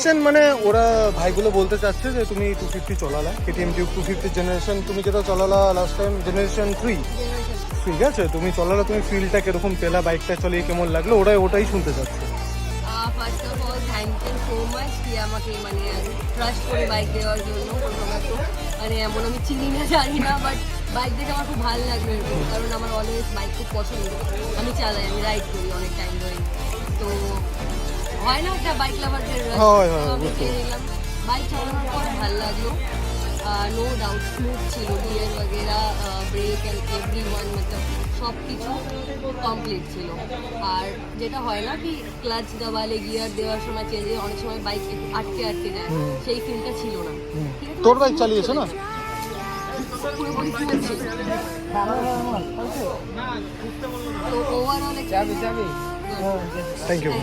Generation মানে ওরা ভাইগুলো বলতে চাচ্ছে যে তুমি 250 চলালা, KTM ডিউক 250 জেনারেশন, তুমি যেটা চলালা লাস্ট টাইম জেনারেশন 3, ঠিক আছে তুমি চলালা, তুমি ফিলটা কিরকম পেলা, বাইকটা চালিয়ে কেমন লাগলো, ওটাই শুনতে চাচ্ছে। First of all thank you so much কি আমাকে মানে ট্রাস্ট করে বাইক দেওয়ার জন্য। প্রথমত মানে এমন আমি চিনি না জানি না, বাট বাইক দেখে আমার খুব ভালো লাগলো এরকম, কারণ আমার অলওয়েজ বাইক খুব পছন্দ, আমি চালাই, আমি রাইড করি অনেক টাইম ধরে, তো হয় না একটা বাইক লাভারদের আমি পেয়ে নিলাম। বাইক চালানোর পর ভালো লাগলো, নো ডাউট স্মুথ ছিল, গিয়ার वगैरह ব্রেক অ্যান্ড এভরি ওয়ান মতলব সব কিছু কমপ্লিট ছিল। আর যেটা হয় না কি ক্লাচ দাবালে গিয়ার দেওয়ার সময় চেঞ্জ অনেক সময় বাইক একটু আটকে যায়, সেই ফিলটা ছিল না। ঠিক আছে, তোর বাইক চালিয়েছো না? পুরোপুরি smooth ছিল। তো ওভারঅল থ্যাংক ইউ।